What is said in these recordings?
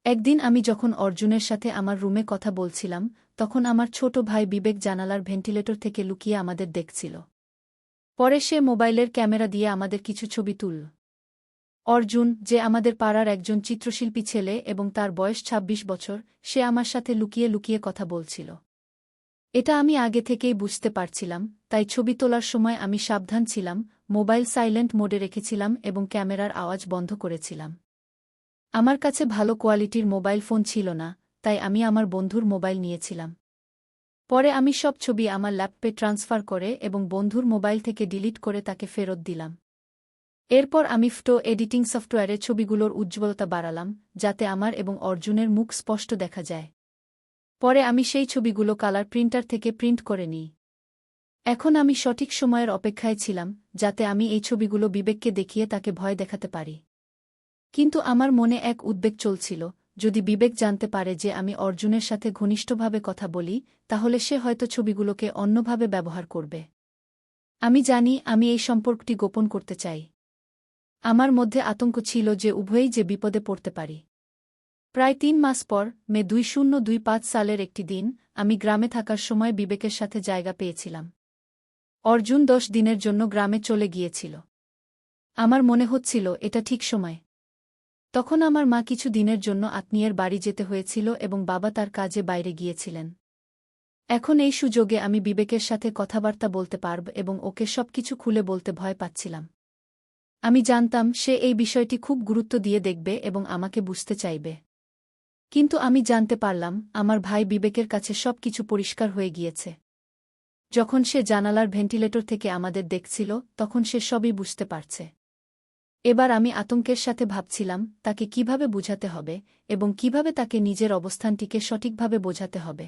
একদিন আমি যখন অর্জুনের সাথে আমার রুমে কথা বলছিলাম, তখন আমার ছোট ভাই বিবেক জানালার ভেন্টিলেটর থেকে লুকিয়ে আমাদের দেখছিল। পরে সে মোবাইলের ক্যামেরা দিয়ে আমাদের কিছু ছবি তুলল। অর্জুন, যে আমাদের পাড়ার একজন চিত্রশিল্পী ছেলে এবং তার বয়স ২৬ বছর, সে আমার সাথে লুকিয়ে লুকিয়ে কথা বলছিল। এটা আমি আগে থেকেই বুঝতে পারছিলাম, তাই ছবি তোলার সময় আমি সাবধান ছিলাম, মোবাইল সাইলেন্ট মোডে রেখেছিলাম এবং ক্যামেরার আওয়াজ বন্ধ করেছিলাম। আমার কাছে ভালো কোয়ালিটির মোবাইল ফোন ছিল না, তাই আমি আমার বন্ধুর মোবাইল নিয়েছিলাম। পরে আমি সব ছবি আমার ল্যাপটপে ট্রান্সফার করে এবং বন্ধুর মোবাইল থেকে ডিলিট করে তাকে ফেরত দিলাম। এরপর আমি ফটো এডিটিং সফটওয়্যারে ছবিগুলোর উজ্জ্বলতা বাড়ালাম, যাতে আমার এবং অর্জুনের মুখ স্পষ্ট দেখা যায়। পরে আমি সেই ছবিগুলো কালার প্রিন্টার থেকে প্রিন্ট করে নিই। এখন আমি সঠিক সময়ের অপেক্ষায় ছিলাম, যাতে আমি এই ছবিগুলো বিবেককে দেখিয়ে তাকে ভয় দেখাতে পারি। কিন্তু আমার মনে এক উদ্বেগ চলছিল, যদি বিবেক জানতে পারে যে আমি অর্জুনের সাথে ঘনিষ্ঠভাবে কথা বলি, তাহলে সে হয়তো ছবিগুলোকে অন্যভাবে ব্যবহার করবে। আমি জানি আমি এই সম্পর্কটি গোপন করতে চাই। আমার মধ্যে আতঙ্ক ছিল যে উভয়েই যে বিপদে পড়তে পারি। প্রায় ৩ মাস পর, মে ২০২৫ সালের একটি দিন, আমি গ্রামে থাকার সময় বিবেকের সাথে জায়গা পেয়েছিলাম। অর্জুন ১০ দিনের জন্য গ্রামে চলে গিয়েছিল। আমার মনে হচ্ছিল এটা ঠিক সময়। তখন আমার মা কিছু দিনের জন্য আত্মীয়ের বাড়ি যেতে হয়েছিল এবং বাবা তার কাজে বাইরে গিয়েছিলেন। এখন এই সুযোগে আমি বিবেকের সাথে কথাবার্তা বলতে পারব এবং ওকে সবকিছু খুলে বলতে ভয় পাচ্ছিলাম। আমি জানতাম সে এই বিষয়টি খুব গুরুত্ব দিয়ে দেখবে এবং আমাকে বুঝতে চাইবে। কিন্তু আমি জানতে পারলাম আমার ভাই বিবেকের কাছে সবকিছু পরিষ্কার হয়ে গিয়েছে। যখন সে জানালার ভেন্টিলেটর থেকে আমাদের দেখছিল, তখন সে সবই বুঝতে পারছে। এবার আমি আতঙ্কের সাথে ভাবছিলাম তাকে কিভাবে বুঝাতে হবে এবং কিভাবে তাকে নিজের অবস্থানটিকে সঠিকভাবে বোঝাতে হবে।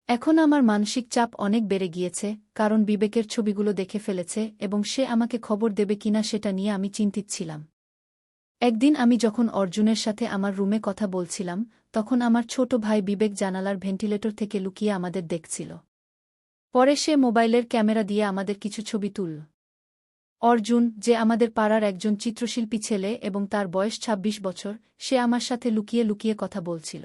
এখন আমার মানসিক চাপ অনেক বেড়ে গিয়েছে, কারণ বিবেকের ছবিগুলো দেখে ফেলেছে এবং সে আমাকে খবর দেবে কিনা সেটা নিয়ে আমি চিন্তিত ছিলাম। একদিন আমি যখন অর্জুনের সাথে আমার রুমে কথা বলছিলাম, তখন আমার ছোট ভাই বিবেক জানালার ভেন্টিলেটর থেকে লুকিয়ে আমাদের দেখছিল। পরে সে মোবাইলের ক্যামেরা দিয়ে আমাদের কিছু ছবি তুলল। অর্জুন, যে আমাদের পাড়ার একজন চিত্রশিল্পী ছেলে এবং তার বয়স ২৬ বছর, সে আমার সাথে লুকিয়ে লুকিয়ে কথা বলছিল।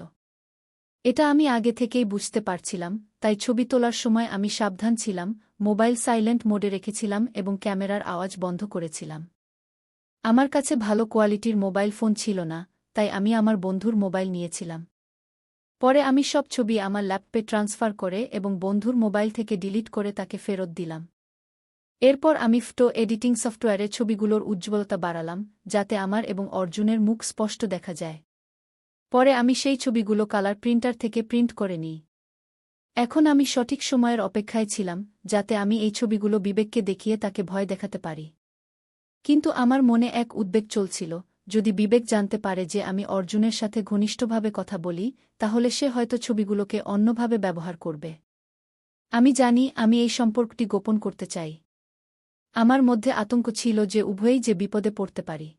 এটা আমি আগে থেকেই বুঝতে পারছিলাম, তাই ছবি তোলার সময় আমি সাবধান ছিলাম, মোবাইল সাইলেন্ট মোডে রেখেছিলাম এবং ক্যামেরার আওয়াজ বন্ধ করেছিলাম। আমার কাছে ভালো কোয়ালিটির মোবাইল ফোন ছিল না, তাই আমি আমার বন্ধুর মোবাইল নিয়েছিলাম। পরে আমি সব ছবি আমার ল্যাপটপে ট্রান্সফার করে এবং বন্ধুর মোবাইল থেকে ডিলিট করে তাকে ফেরত দিলাম। এরপর আমি ফটো এডিটিং সফটওয়্যারে ছবিগুলোর উজ্জ্বলতা বাড়ালাম, যাতে আমার এবং অর্জুনের মুখ স্পষ্ট দেখা যায়। পরে আমি সেই ছবিগুলো কালার প্রিন্টার থেকে প্রিন্ট করে নিই। এখন আমি সঠিক সময়ের অপেক্ষায় ছিলাম, যাতে আমি এই ছবিগুলো বিবেককে দেখিয়ে তাকে ভয় দেখাতে পারি। কিন্তু আমার মনে এক উদ্বেগ চলছিল, যদি বিবেক জানতে পারে যে আমি অর্জুনের সাথে ঘনিষ্ঠভাবে কথা বলি, তাহলে সে হয়তো ছবিগুলোকে অন্যভাবে ব্যবহার করবে। আমি জানি আমি এই সম্পর্কটি গোপন করতে চাই। আমার মধ্যে আতঙ্ক ছিল যে উভয়েই যে বিপদে পড়তে পারি।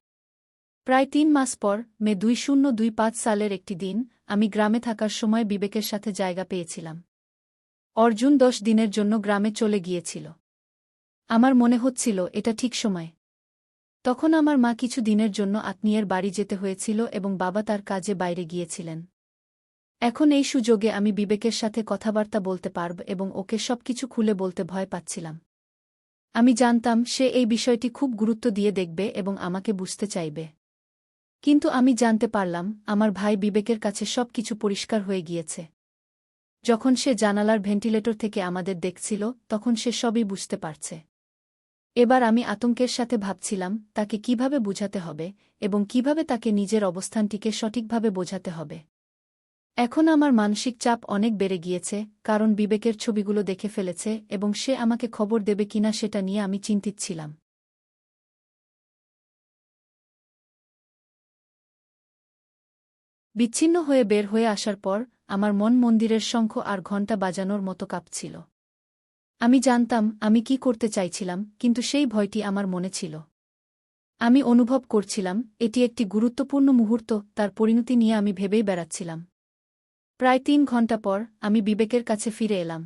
প্রায় ৩ মাস পর, মে ২০২৫ সালের একটি দিন, আমি গ্রামে থাকার সময় বিবেকের সাথে জায়গা পেয়েছিলাম। অর্জুন ১০ দিনের জন্য গ্রামে চলে গিয়েছিল। আমার মনে হচ্ছিল এটা ঠিক সময়। তখন আমার মা কিছু দিনের জন্য আত্মীয়ের বাড়ি যেতে হয়েছিল এবং বাবা তার কাজে বাইরে গিয়েছিলেন। এখন এই সুযোগে আমি বিবেকের সাথে কথাবার্তা বলতে পারব এবং ওকে সবকিছু খুলে বলতে ভয় পাচ্ছিলাম। আমি জানতাম সে এই বিষয়টি খুব গুরুত্ব দিয়ে দেখবে এবং আমাকে বুঝতে চাইবে। কিন্তু আমি জানতে পারলাম আমার ভাই বিবেকের কাছে সবকিছু পরিষ্কার হয়ে গিয়েছে। যখন সে জানালার ভেন্টিলেটর থেকে আমাদের দেখছিল, তখন সে সবই বুঝতে পারছে। এবার আমি আতঙ্কের সাথে ভাবছিলাম তাকে কিভাবে বুঝাতে হবে এবং কিভাবে তাকে নিজের অবস্থানটিকে সঠিকভাবে বোঝাতে হবে। এখন আমার মানসিক চাপ অনেক বেড়ে গিয়েছে, কারণ বিবেকের ছবিগুলো দেখে ফেলেছে এবং সে আমাকে খবর দেবে কিনা সেটা নিয়ে আমি চিন্তিত ছিলাম। বিচ্ছিন্ন হয়ে বের হয়ে আসার পর আমার মন মন্দিরের শঙ্খ আর ঘণ্টা বাজানোর মতো কাঁপছিল। আমি জানতাম আমি কি করতে চাইছিলাম, কিন্তু সেই ভয়টি আমার মনে ছিল। আমি অনুভব করছিলাম এটি একটি গুরুত্বপূর্ণ মুহূর্ত, তার পরিণতি নিয়ে আমি ভেবেই বেড়াচ্ছিলাম। প্রায় ৩ ঘণ্টা পর আমি বিবেকের কাছে ফিরে এলাম।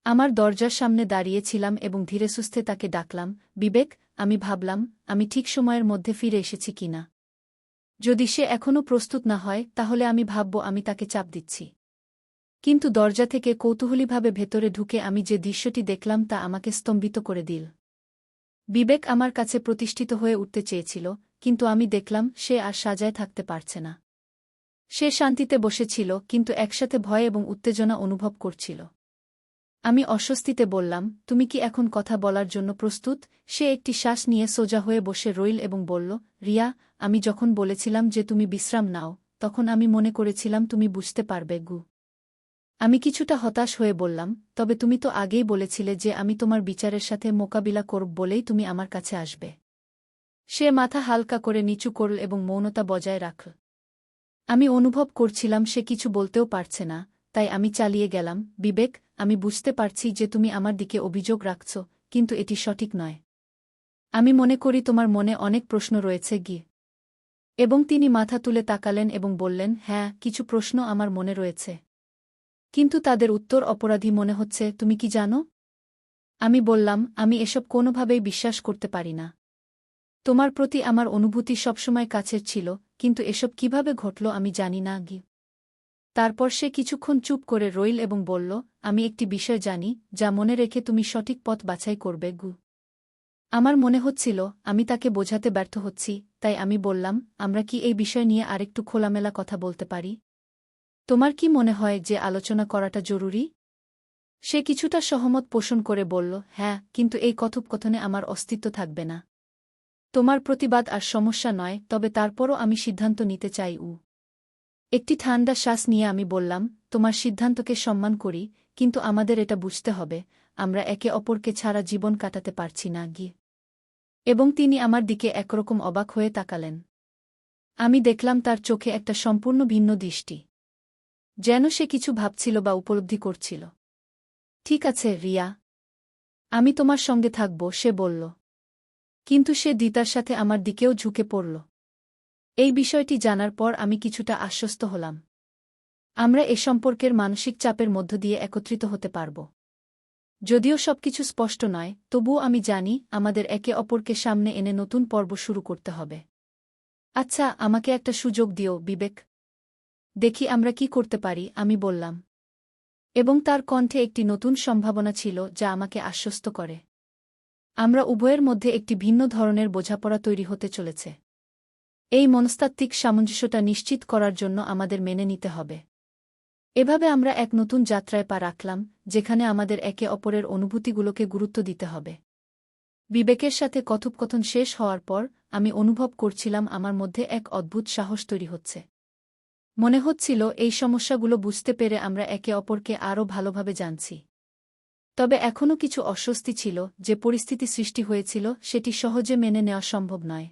আমার দরজার সামনে দাঁড়িয়েছিলাম এবং ধীরে সুস্থে তাকে ডাকলাম, বিবেক। আমি ভাবলাম আমি ঠিক সময়ের মধ্যে ফিরে এসেছি কিনা। যদি সে এখনও প্রস্তুত না হয় তাহলে আমি ভাবব আমি তাকে চাপ দিচ্ছি। কিন্তু দরজা থেকে কৌতূহলীভাবে ভেতরে ঢুকে আমি যে দৃশ্যটি দেখলাম তা আমাকে স্তম্ভিত করে দিল। বিবেক আমার কাছে প্রতিষ্ঠিত হয়ে উঠতে চেয়েছিল, কিন্তু আমি দেখলাম সে আর সাজায় থাকতে পারছে না। সে শান্তিতে বসেছিল, কিন্তু একসাথে ভয় এবং উত্তেজনা অনুভব করছিল। আমি অস্বস্তিতে বললাম, তুমি কি এখন কথা বলার জন্য প্রস্তুত? সে একটি শ্বাস নিয়ে সোজা হয়ে বসে রইল এবং বলল, রিয়া, আমি যখন বলেছিলাম যে তুমি বিশ্রাম নাও, তখন আমি মনে করেছিলাম তুমি বুঝতে পারবে গু। আমি কিছুটা হতাশ হয়ে বললাম, তবে তুমি তো আগেই বলেছিলে যে আমি তোমার বিচারের সাথে মোকাবিলা করব বলেই তুমি আমার কাছে আসবে। সে মাথা হালকা করে নিচু করল এবং মৌনতা বজায় রাখল। আমি অনুভব করছিলাম সে কিছু বলতেও পারছে না, তাই আমি চালিয়ে গেলাম, বিবেক, আমি বুঝতে পারছি যে তুমি আমার দিকে অভিযোগ রাখছ, কিন্তু এটি সঠিক নয়। আমি মনে করি তোমার মনে অনেক প্রশ্ন রয়েছে গি। এবং তিনি মাথা তুলে তাকালেন এবং বললেন, হ্যাঁ, কিছু প্রশ্ন আমার মনে রয়েছে। কিন্তু তাদের উত্তর অপরাধী মনে হচ্ছে, তুমি কি জানো? আমি বললাম, আমি এসব কোনোভাবেই বিশ্বাস করতে পারি না। তোমার প্রতি আমার অনুভূতি সবসময় কাছের ছিল, কিন্তু এসব কিভাবে ঘটল আমি জানি না গি। তারপর সে কিছুক্ষণ চুপ করে রইল এবং বলল, আমি একটি বিষয় জানি, যা মনে রেখে তুমি সঠিক পথ বাছাই করবে গু। আমার মনে হচ্ছিল আমি তাকে বোঝাতে ব্যর্থ হচ্ছি, তাই আমি বললাম, আমরা কি এই বিষয় নিয়ে আরেকটু খোলামেলা কথা বলতে পারি? তোমার কি মনে হয় যে আলোচনা করাটা জরুরি? সে কিছুটা সহমত পোষণ করে বলল, হ্যাঁ, কিন্তু এই কথোপকথনে আমার অস্তিত্ব থাকবে না। তোমার প্রতিবাদ আর সমস্যা নয়, তবে তারপরও আমি সিদ্ধান্ত নিতে চাই। একটি ঠান্ডা শ্বাস নিয়ে আমি বললাম, তোমার সিদ্ধান্তকে সম্মান করি, কিন্তু আমাদের এটা বুঝতে হবে, আমরা একে অপরকে ছাড়া জীবন কাটাতে পারছি না গি। এবং তিনি আমার দিকে একরকম অবাক হয়ে তাকালেন। আমি দেখলাম তার চোখে একটা সম্পূর্ণ ভিন্ন দৃষ্টি। যেন সে কিছু ভাবছিল বা উপলব্ধি করছিল। ঠিক আছে, রিয়া। আমি তোমার সঙ্গে থাকব, সে বলল। কিন্তু সে দ্বিতার সাথে আমার দিকেও ঝুঁকে পড়ল। এই বিষয়টি জানার পর আমি কিছুটা আশ্বস্ত হলাম। আমরা এ সম্পর্কের মানসিক চাপের মধ্য দিয়ে একত্রিত হতে পারব। যদিও সবকিছু স্পষ্ট নয়, তবুও আমি জানি আমাদের একে অপরকে সামনে এনে নতুন পর্ব শুরু করতে হবে। আচ্ছা, আমাকে একটা সুযোগ দিও, বিবেক। দেখি আমরা কি করতে পারি, আমি বললাম। এবং তার কণ্ঠে একটি নতুন সম্ভাবনা ছিল যা আমাকে আশ্বস্ত করে। আমরা উভয়ের মধ্যে একটি ভিন্ন ধরনের বোঝাপড়া তৈরি হতে চলেছে। এই মনস্তাত্ত্বিক সামঞ্জস্যতা নিশ্চিত করার জন্য আমাদের মেনে নিতে হবে। এভাবে আমরা এক নতুন যাত্রায় পা রাখলাম, যেখানে আমাদের একে অপরের অনুভূতিগুলোকে গুরুত্ব দিতে হবে। বিবেকের সাথে কথোপকথন শেষ হওয়ার পর আমি অনুভব করছিলাম আমার মধ্যে এক অদ্ভুত সাহস তৈরি হচ্ছে। মনে হচ্ছিল এই সমস্যাগুলো বুঝতে পেরে আমরা একে অপরকে আরও ভালোভাবে জানছি। তবে এখনও কিছু অস্বস্তি ছিল, যে পরিস্থিতি সৃষ্টি হয়েছিল সেটি সহজে মেনে নেওয়া সম্ভব নয়।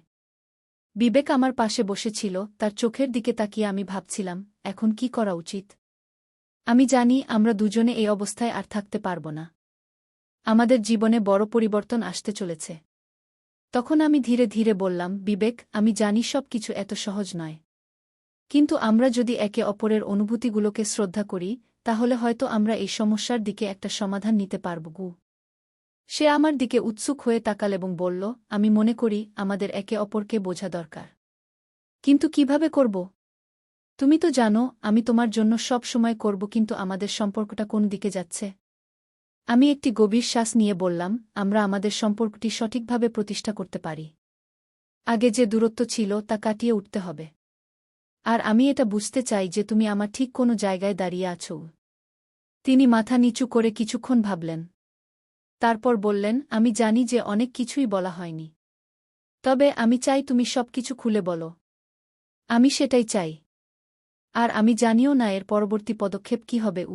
বিবেক আমার পাশে বসেছিল, তার চোখের দিকে তাকিয়ে আমি ভাবছিলাম, এখন কি করা উচিত। আমি জানি আমরা দুজনে এই অবস্থায় আর থাকতে পারব না। আমাদের জীবনে বড় পরিবর্তন আসতে চলেছে। তখন আমি ধীরে ধীরে বললাম, বিবেক, আমি জানি সব কিছু এত সহজ নয়। কিন্তু আমরা যদি একে অপরের অনুভূতিগুলোকে শ্রদ্ধা করি, তাহলে হয়তো আমরা এই সমস্যার দিকে একটা সমাধান নিতে পারব গু। সে আমার দিকে উৎসুক হয়ে তাকাল এবং বলল, আমি মনে করি আমাদের একে অপরকে বোঝা দরকার। কিন্তু কিভাবে করব? তুমি তো জানো আমি তোমার জন্য সব সময় করব, কিন্তু আমাদের সম্পর্কটা কোন দিকে যাচ্ছে? আমি একটি গভীর শ্বাস নিয়ে বললাম, আমরা আমাদের সম্পর্কটি সঠিকভাবে প্রতিষ্ঠা করতে পারি। আগে যে দূরত্ব ছিল তা কাটিয়ে উঠতে হবে। আর আমি এটা বুঝতে চাই যে তুমি আমার ঠিক কোনো জায়গায় দাঁড়িয়ে আছো। তিনি মাথা নিচু করে কিছুক্ষণ ভাবলেন। তারপর বললেন, আমি জানি যে অনেক কিছুই বলা হয়নি। তবে আমি চাই তুমি সবকিছু খুলে বলো। আমি সেটাই চাই। আর আমি জানিও না এর পরবর্তী পদক্ষেপ কি হবে।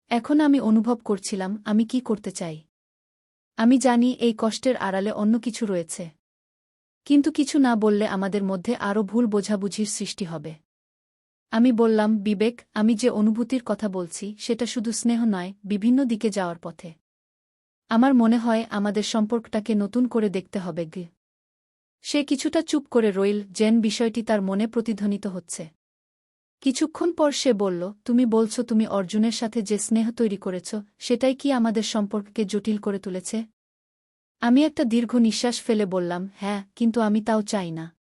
এখন আমি অনুভব করছিলাম আমি কি করতে চাই। আমি জানি এই কষ্টের আড়ালে অন্য কিছু রয়েছে। কিন্তু কিছু না বললে আমাদের মধ্যে আরও ভুল বোঝাবুঝির সৃষ্টি হবে। আমি বললাম, বিবেক, আমি যে অনুভূতির কথা বলছি সেটা শুধু স্নেহ নয়, বিভিন্ন দিকে যাওয়ার পথে। আমার মনে হয় আমাদের সম্পর্কটাকে নতুন করে দেখতে হবে গে। সে কিছুটা চুপ করে রইল, যেন বিষয়টি তার মনে প্রতিধ্বনিত হচ্ছে। কিছুক্ষণ পর সে বলল, তুমি বলছো তুমি অর্জুনের সাথে যে স্নেহ তৈরি করেছ সেটাই কি আমাদের সম্পর্ককে জটিল করে তুলেছে? আমি একটা দীর্ঘ নিঃশ্বাস ফেলে বললাম, হ্যাঁ, কিন্তু আমি তাও চাই না।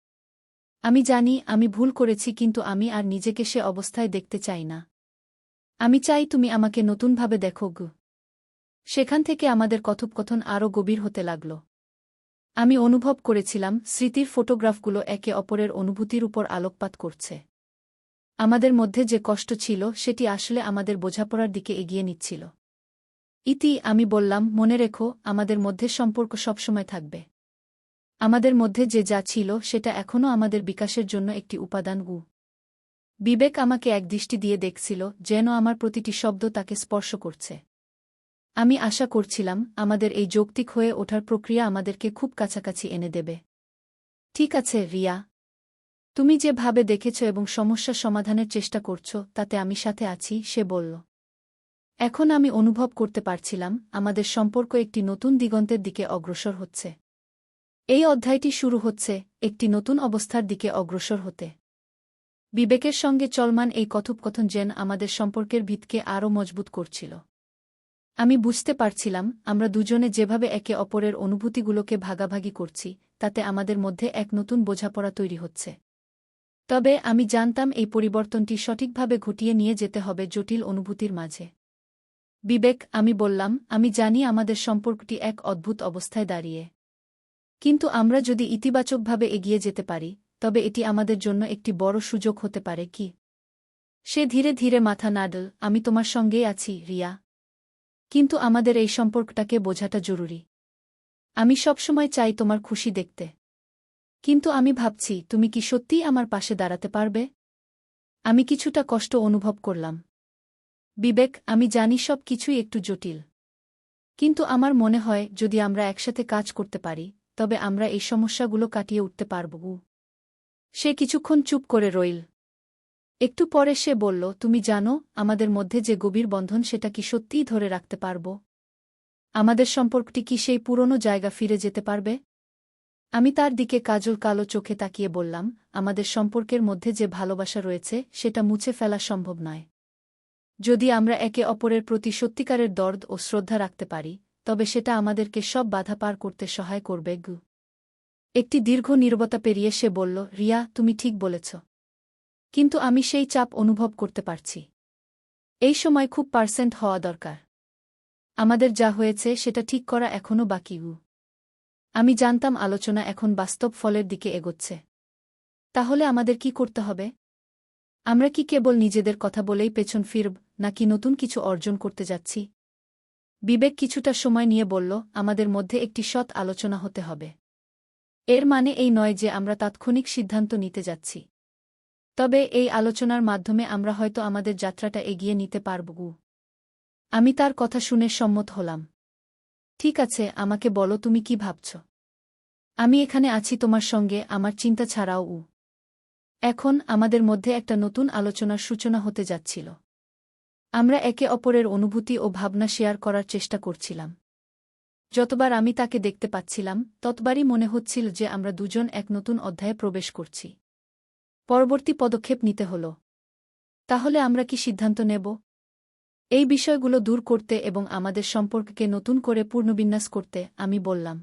আমি জানি আমি ভুল করেছি, কিন্তু আমি আর নিজেকে সে অবস্থায় দেখতে চাই না। আমি চাই তুমি আমাকে নতুনভাবে দেখো গু। সেখান থেকে আমাদের কথোপকথন আরও গভীর হতে লাগল। আমি অনুভব করেছিলাম স্মৃতির ফটোগ্রাফগুলো একে অপরের অনুভূতির উপর আলোকপাত করছে। আমাদের মধ্যে যে কষ্ট ছিল সেটি আসলে আমাদের বোঝাপড়ার দিকে এগিয়ে নিচ্ছিল। আমি বললাম, মনে রেখো, আমাদের মধ্যে সম্পর্ক সবসময় থাকবে। আমাদের মধ্যে যে যা ছিল সেটা এখনও আমাদের বিকাশের জন্য একটি উপাদান। বিবেক আমাকে একদৃষ্টি দিয়ে দেখছিল, যেন আমার প্রতিটি শব্দ তাকে স্পর্শ করছে। আমি আশা করছিলাম আমাদের এই যৌক্তিক হয়ে ওঠার প্রক্রিয়া আমাদেরকে খুব কাছাকাছি এনে দেবে। ঠিক আছে রিয়া, তুমি যে ভাবে দেখেছ এবং সমস্যা সমাধানের চেষ্টা করছ তাতে আমি সাথে আছি, সে বলল। এখন আমি অনুভব করতে পারছিলাম আমাদের সম্পর্ক একটি নতুন দিগন্তের দিকে অগ্রসর হচ্ছে। এই অধ্যায়টি শুরু হচ্ছে একটি নতুন অবস্থার দিকে অগ্রসর হতে। বিবেকের সঙ্গে চলমান এই কথোপকথন যেন আমাদের সম্পর্কের ভিতকে আরও মজবুত করছিল। আমি বুঝতে পারছিলাম আমরা দুজনে যেভাবে একে অপরের অনুভূতিগুলোকে ভাগাভাগি করছি তাতে আমাদের মধ্যে এক নতুন বোঝাপড়া তৈরি হচ্ছে। তবে আমি জানতাম এই পরিবর্তনটি সঠিকভাবে ঘটিয়ে নিয়ে যেতে হবে জটিল অনুভূতির মাঝে। বিবেক, আমি বললাম, আমি জানি আমাদের সম্পর্কটি এক অদ্ভুত অবস্থায় দাঁড়িয়ে। কিন্তু আমরা যদি ইতিবাচকভাবে এগিয়ে যেতে পারি তবে এটি আমাদের জন্য একটি বড় সুযোগ হতে পারে। কি? সে ধীরে ধীরে মাথা নাড়ল। আমি তোমার সঙ্গেই আছি রিয়া, কিন্তু আমাদের এই সম্পর্কটাকে বোঝাটা জরুরি। আমি সবসময় চাই তোমার খুশি দেখতে, কিন্তু আমি ভাবছি তুমি কি সত্যিই আমার পাশে দাঁড়াতে পারবে? আমি কিছুটা কষ্ট অনুভব করলাম। বিবেক, আমি জানি সব কিছুই একটু জটিল, কিন্তু আমার মনে হয় যদি আমরা একসাথে কাজ করতে পারি তবে আমরা এই সমস্যাগুলো কাটিয়ে উঠতে পারব। সে কিছুক্ষণ চুপ করে রইল। একটু পরে সে বলল, তুমি জানো আমাদের মধ্যে যে গভীর বন্ধন সেটা কি সত্যিই ধরে রাখতে পারব? আমাদের সম্পর্কটি কি সেই পুরনো জায়গা ফিরে যেতে পারবে? আমি তার দিকে কাজল কালো চোখে তাকিয়ে বললাম, আমাদের সম্পর্কের মধ্যে যে ভালোবাসা রয়েছে সেটা মুছে ফেলা সম্ভব নয়। যদি আমরা একে অপরের প্রতি সত্যিকারের দরদ ও শ্রদ্ধা রাখতে পারি তবে সেটা আমাদেরকে সব বাধা পার করতে সহায় করবে। একটি দীর্ঘ নীরবতা পেরিয়ে সে বলল, রিয়া, তুমি ঠিক বলেছ, কিন্তু আমি সেই চাপ অনুভব করতে পারছি। এই সময় খুব পার্সেন্ট হওয়া দরকার। আমাদের যা হয়েছে সেটা ঠিক করা এখনও বাকি। আমি জানতাম আলোচনা এখন বাস্তব ফলের দিকে এগোচ্ছে। তাহলে আমাদের কি করতে হবে? আমরা কি কেবল নিজেদের কথা বলেই পেছন ফিরব, নাকি নতুন কিছু অর্জন করতে যাচ্ছি? বিবেক কিছুটা সময় নিয়ে বলল, আমাদের মধ্যে একটি সৎ আলোচনা হতে হবে। এর মানে এই নয় যে আমরা তাৎক্ষণিক সিদ্ধান্ত নিতে যাচ্ছি। তবে এই আলোচনার মাধ্যমে আমরা হয়তো আমাদের যাত্রাটা এগিয়ে নিতে পারব। আমি তার কথা শুনে সম্মত হলাম। ঠিক আছে, আমাকে বলো তুমি কি ভাবছ। আমি এখানে আছি তোমার সঙ্গে, আমার চিন্তা ছাড়াও। এখন আমাদের মধ্যে একটা নতুন আলোচনার সূচনা হতে যাচ্ছিল। আমরা একে অপরের অনুভূতি ও ভাবনা শেয়ার করার চেষ্টা করছিলাম। যতবার আমি তাকে দেখতে পাচ্ছিলাম ততবারই মনে হচ্ছিল যে আমরা দুজন এক নতুন অধ্যায়ে প্রবেশ করছি। পরবর্তী পদক্ষেপ নিতে হল। তাহলে আমরা কি সিদ্ধান্ত নেব? এই বিষয়গুলো দূর করতে এবং আমাদের সম্পর্ককে নতুন করে পুনর্বিন্যাস করতে, আমি বললাম।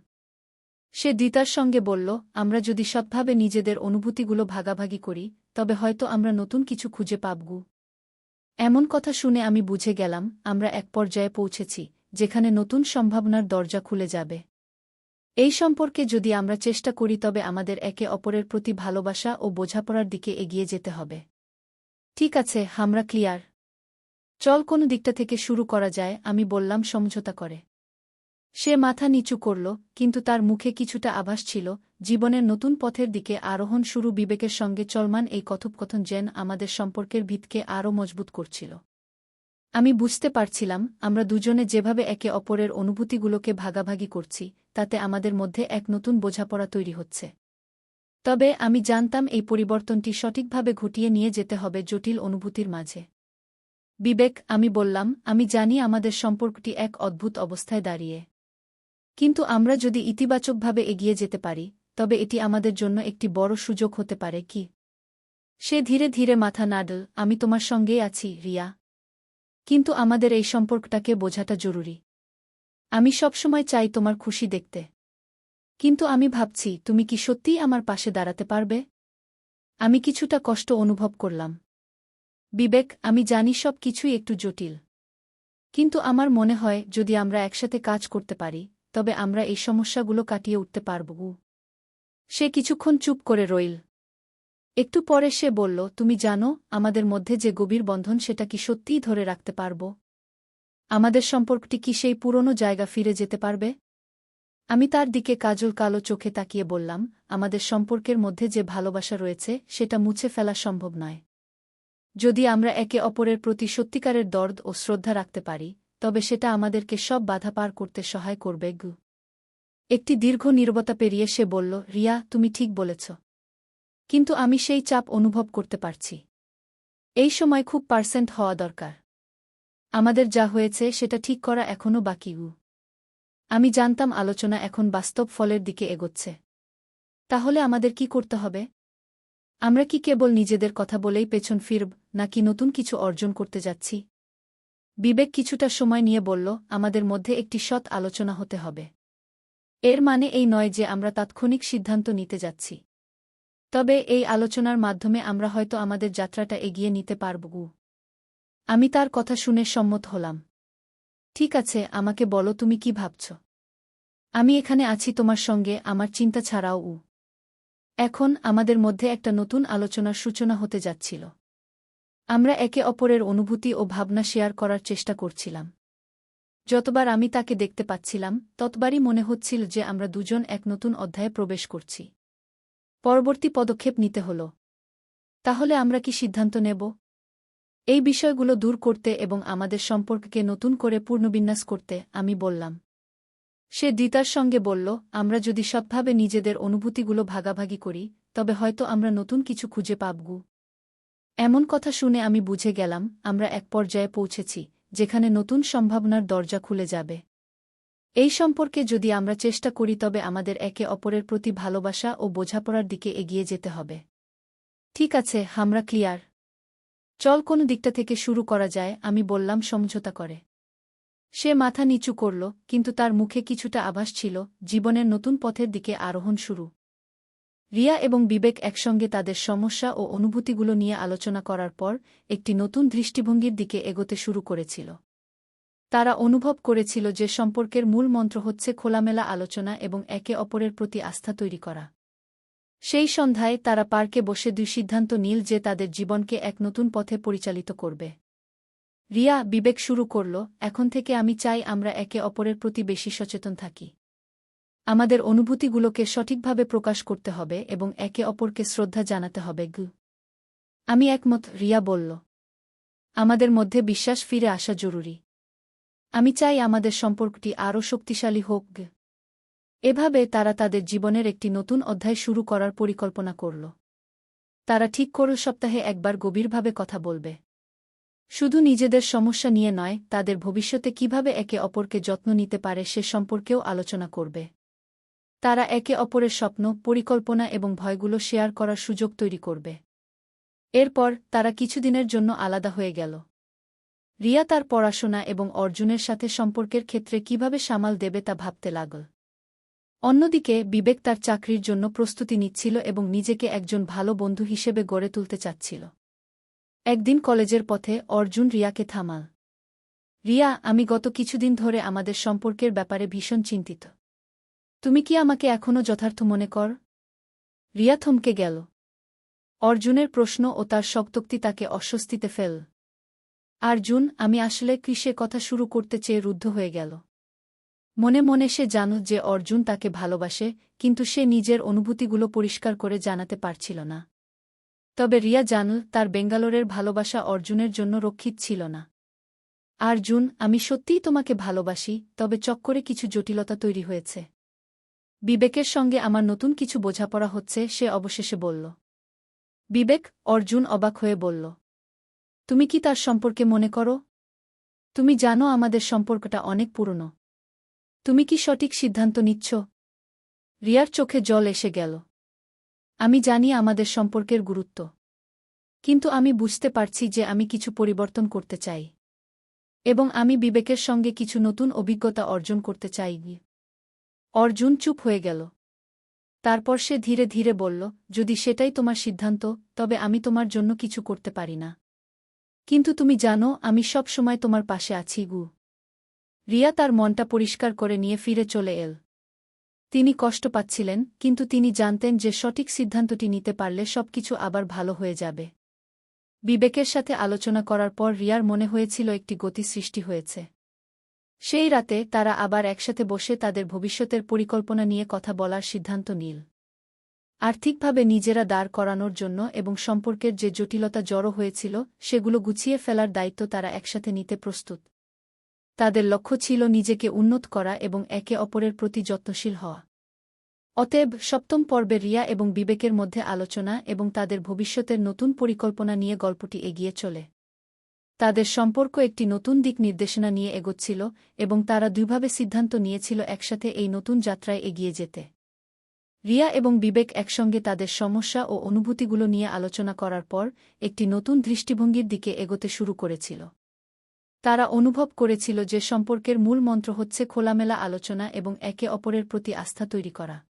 সে দ্বিতার সঙ্গে বলল, আমরা যদি সৎভাবে নিজেদের অনুভূতিগুলো ভাগাভাগি করি তবে হয়তো আমরা নতুন কিছু খুঁজে পাব। এমন কথা শুনে আমি বুঝে গেলাম আমরা এক পর্যায়ে পৌঁছেছি যেখানে নতুন সম্ভাবনার দরজা খুলে যাবে। এই সম্পর্কে যদি আমরা চেষ্টা করি তবে আমাদের একে অপরের প্রতি ভালোবাসা ও বোঝাপড়ার দিকে এগিয়ে যেতে হবে। ঠিক আছে, আমরা ক্লিয়ার। চল কোন দিকটা থেকে শুরু করা যায়, আমি বললাম সমঝোতা করে। সে মাথা নিচু করল, কিন্তু তার মুখে কিছুটা আভাস ছিল জীবনের নতুন পথের দিকে আরোহণ শুরু। বিবেকের সঙ্গে চলমান এই কথোপকথন যেন আমাদের সম্পর্কের ভিতকে আরও মজবুত করছিল। আমি বুঝতে পারছিলাম আমরা দুজনে যেভাবে একে অপরের অনুভূতিগুলোকে ভাগাভাগি করছি তাতে আমাদের মধ্যে এক নতুন বোঝাপড়া তৈরি হচ্ছে। তবে আমি জানতাম এই পরিবর্তনটি সঠিকভাবে ঘটিয়ে নিয়ে যেতে হবে জটিল অনুভূতির মাঝে। বিবেক, আমি বললাম, আমি জানি আমাদের সম্পর্কটি এক অদ্ভুত অবস্থায় দাঁড়িয়ে। কিন্তু আমরা যদি ইতিবাচকভাবে এগিয়ে যেতে পারি তবে এটি আমাদের জন্য একটি বড় সুযোগ হতে পারে। কি? সে ধীরে ধীরে মাথা নাড়ল। আমি তোমার সঙ্গেই আছি রিয়া, কিন্তু আমাদের এই সম্পর্কটাকে বোঝাটা জরুরি। আমি সবসময় চাই তোমার খুশি দেখতে, কিন্তু আমি ভাবছি তুমি কি সত্যিই আমার পাশে দাঁড়াতে পারবে? আমি কিছুটা কষ্ট অনুভব করলাম। বিবেক, আমি জানি সব কিছুই একটু জটিল। কিন্তু আমার মনে হয় যদি আমরা একসাথে কাজ করতে পারি, তবে আমরা এই সমস্যাগুলো কাটিয়ে উঠতে পারব। সে কিছুক্ষণ চুপ করে রইল। একটু পরে সে বলল, তুমি জানো, আমাদের মধ্যে যে গভীর বন্ধন সেটা কি সত্যিই ধরে রাখতে পারব? আমাদের সম্পর্কটি কি সেই পুরনো জায়গা ফিরে যেতে পারবে? আমি তার দিকে কাজল কালো চোখে তাকিয়ে বললাম, আমাদের সম্পর্কের মধ্যে যে ভালোবাসা রয়েছে সেটা মুছে ফেলা সম্ভব নয়। যদি আমরা একে অপরের প্রতি সত্যিকারের দরদ ও শ্রদ্ধা রাখতে পারি, তবে সেটা আমাদেরকে সব বাধা পার করতে সহায় করবে। একটি দীর্ঘ নীরবতা পেরিয়ে সে বলল, রিয়া, তুমি ঠিক বলেছ। কিন্তু আমি সেই চাপ অনুভব করতে পারছি। এই সময় খুব পার্সেন্ট হওয়া দরকার। আমাদের যা হয়েছে সেটা ঠিক করা এখনও বাকি। আমি জানতাম আলোচনা এখন বাস্তব ফলের দিকে এগোচ্ছে। তাহলে আমাদের কি করতে হবে? আমরা কি কেবল নিজেদের কথা বলেই পেছন ফিরব, নাকি নতুন কিছু অর্জন করতে যাচ্ছি? বিবেক কিছুটা সময় নিয়ে বলল, আমাদের মধ্যে একটি সৎ আলোচনা হতে হবে। এর মানে এই নয় যে আমরা তাৎক্ষণিক সিদ্ধান্ত নিতে যাচ্ছি। তবে এই আলোচনার মাধ্যমে আমরা হয়তো আমাদের যাত্রাটা এগিয়ে নিতে পারব। আমি তার কথা শুনে সম্মত হলাম। ঠিক আছে, আমাকে বলো তুমি কি ভাবছ। আমি এখানে আছি তোমার সঙ্গে, আমার চিন্তা ছাড়াও। এখন আমাদের মধ্যে একটা নতুন আলোচনার সূচনা হতে যাচ্ছিল। আমরা একে অপরের অনুভূতি ও ভাবনা শেয়ার করার চেষ্টা করছিলাম। যতবার আমি তাকে দেখতে পাচ্ছিলাম, ততবারই মনে হচ্ছিল যে আমরা দুজন এক নতুন অধ্যায়ে প্রবেশ করছি। পরবর্তী পদক্ষেপ নিতে হল। তাহলে আমরা কি সিদ্ধান্ত নেব? এই বিষয়গুলো দূর করতে এবং আমাদের সম্পর্ককে নতুন করে পুনর্বিন্যাস করতে, আমি বললাম। সে দ্বিতার সঙ্গে বলল, আমরা যদি সৎভাবে নিজেদের অনুভূতিগুলো ভাগাভাগি করি, তবে হয়তো আমরা নতুন কিছু খুঁজে পাবগ। এমন কথা শুনে আমি বুঝে গেলাম, আমরা এক পর্যায়ে পৌঁছেছি, যেখানে নতুন সম্ভাবনার দরজা খুলে যাবে। এই সম্পর্কে যদি আমরা চেষ্টা করি তবে আমাদের একে অপরের প্রতি ভালোবাসা ও বোঝাপড়ার দিকে এগিয়ে যেতে হবে। ঠিক আছে, আমরা ক্লিয়ার। চল কোন দিকটা থেকে শুরু করা যায়, আমি বললাম সমঝোতা করে। সে মাথা নিচু করল, কিন্তু তার মুখে কিছুটা আভাস ছিল, জীবনের নতুন পথের দিকে আরোহণ শুরু। রিয়া এবং বিবেক একসঙ্গে তাদের সমস্যা ও অনুভূতিগুলো নিয়ে আলোচনা করার পর একটি নতুন দৃষ্টিভঙ্গির দিকে এগোতে শুরু করেছিল। তারা অনুভব করেছিল যে সম্পর্কের মূল মন্ত্র হচ্ছে খোলামেলা আলোচনা এবং একে অপরের প্রতি আস্থা তৈরি করা। সেই সন্ধ্যায় তারা পার্কে বসে দুই সিদ্ধান্ত নিল যে তাদের জীবনকে এক নতুন পথে পরিচালিত করবে। রিয়া, বিবেক শুরু করল, এখন থেকে আমি চাই আমরা একে অপরের প্রতি বেশি সচেতন থাকি। আমাদের অনুভূতিগুলোকে সঠিকভাবে প্রকাশ করতে হবে এবং একে অপরকে শ্রদ্ধা জানাতে হবে। আমি একমত, রিয়া বলল। আমাদের মধ্যে বিশ্বাস ফিরে আসা জরুরি। আমি চাই আমাদের সম্পর্কটি আরও শক্তিশালী হোক। এভাবে তারা তাদের জীবনের একটি নতুন অধ্যায় শুরু করার পরিকল্পনা করল। তারা ঠিক করল সপ্তাহে একবার গভীরভাবে কথা বলবে। শুধু নিজেদের সমস্যা নিয়ে নয়, তাদের ভবিষ্যতে কিভাবে একে অপরকে যত্ন নিতে পারে সে সম্পর্কেও আলোচনা করবে। তারা একে অপরের স্বপ্ন, পরিকল্পনা এবং ভয়গুলো শেয়ার করার সুযোগ তৈরি করবে। এরপর তারা কিছুদিনের জন্য আলাদা হয়ে গেল। রিয়া তার পড়াশোনা এবং অর্জুনের সাথে সম্পর্কের ক্ষেত্রে কিভাবে সামাল দেবে তা ভাবতে লাগল। অন্যদিকে বিবেক তার চাকরির জন্য প্রস্তুতি নিচ্ছিল এবং নিজেকে একজন ভালো বন্ধু হিসেবে গড়ে তুলতে চাচ্ছিল। একদিন কলেজের পথে অর্জুন রিয়াকে থামাল। রিয়া, আমি গত কিছুদিন ধরে আমাদের সম্পর্কের ব্যাপারে ভীষণ চিন্তিত। তুমি কি আমাকে এখনও যথার্থ মনে কর? রিয়া থমকে গেল। অর্জুনের প্রশ্ন ও তার শক্তোক্তি তাকে অস্বস্তিতে ফেল। অর্জুন, আমি আসলে কিসে কথা শুরু করতে চেয়ে রুদ্ধ হয়ে গেল। মনে মনে সে জানত যে অর্জুন তাকে ভালোবাসে, কিন্তু সে নিজের অনুভূতিগুলো পরিষ্কার করে জানাতে পারছিল না। তবে রিয়া জানল তার বেঙ্গালোরের ভালোবাসা অর্জুনের জন্য রক্ষিত ছিল না। অর্জুন, আমি সত্যিই তোমাকে ভালোবাসি, তবে চক্করে কিছু জটিলতা তৈরি হয়েছে। বিবেকের সঙ্গে আমার নতুন কিছু বোঝাপড়া হচ্ছে, সে অবশেষে বলল। বিবেক, অর্জুন অবাক হয়ে বলল। তুমি কি তার সম্পর্কে মনে করো? তুমি জানো আমাদের সম্পর্কটা অনেক পুরনো। তুমি কি সঠিক সিদ্ধান্ত নিচ্ছ? রিয়ার চোখে জল এসে গেল। আমি জানি আমাদের সম্পর্কের গুরুত্ব। কিন্তু আমি বুঝতে পারছি যে আমি কিছু পরিবর্তন করতে চাই। এবং আমি বিবেকের সঙ্গে কিছু নতুন অভিজ্ঞতা অর্জন করতে চাই। অর্জুন চুপ হয়ে গেল। তারপর সে ধীরে ধীরে বলল, যদি সেটাই তোমার সিদ্ধান্ত, তবে আমি তোমার জন্য কিছু করতে পারি না। কিন্তু তুমি জানো আমি সব সময় তোমার পাশে আছি গু। রিয়া তার মনটা পরিষ্কার করে নিয়ে ফিরে চলে এল। তিনি কষ্ট পাচ্ছিলেন, কিন্তু তিনি জানতেন যে সঠিক সিদ্ধান্তটি নিতে পারলে সবকিছু আবার ভালো হয়ে যাবে। বিবেকের সাথে আলোচনা করার পর রিয়ার মনে হয়েছিল একটি গতি সৃষ্টি হয়েছে। সেই রাতে তারা আবার একসাথে বসে তাদের ভবিষ্যতের পরিকল্পনা নিয়ে কথা বলার সিদ্ধান্ত নিল। আর্থিকভাবে নিজেরা দাঁড় করানোর জন্য এবং সম্পর্কের যে জটিলতা জড়ো হয়েছিল সেগুলো গুছিয়ে ফেলার দায়িত্ব তারা একসাথে নিতে প্রস্তুত। তাদের লক্ষ্য ছিল নিজেকে উন্নত করা এবং একে অপরের প্রতি যত্নশীল হওয়া। অতএব সপ্তম পর্বে রিয়া এবং বিবেকের মধ্যে আলোচনা এবং তাদের ভবিষ্যতের নতুন পরিকল্পনা নিয়ে গল্পটি এগিয়ে চলে। তাদের সম্পর্ক একটি নতুন দিক নির্দেশনা নিয়ে এগোচ্ছিল এবং তারা দুইভাবে সিদ্ধান্ত নিয়েছিল একসাথে এই নতুন যাত্রায় এগিয়ে যেতে। রিয়া এবং বিবেক একসঙ্গে তাদের সমস্যা ও অনুভূতিগুলো নিয়ে আলোচনা করার পর একটি নতুন দৃষ্টিভঙ্গির দিকে এগোতে শুরু করেছিল। তারা অনুভব করেছিল যে সম্পর্কের মূল মন্ত্র হচ্ছে খোলামেলা আলোচনা এবং একে অপরের প্রতি আস্থা তৈরি করা।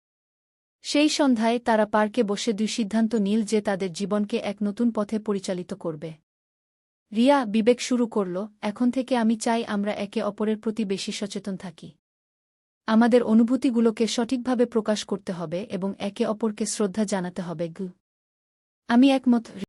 সেই সন্ধ্যায় তারা পার্কে বসে দুই সিদ্ধান্ত নিল যে তাদের জীবনকে এক নতুন পথে পরিচালিত করবে। রিয়া বিবেক শুরু করল, এখন থেকে আমি চাই আমরা একে অপরের প্রতি বেশি সচেতন থাকি। আমাদের অনুভূতিগুলোকে সঠিকভাবে প্রকাশ করতে হবে এবং একে অপরকে শ্রদ্ধা জানাতে হবে। আমি একমত।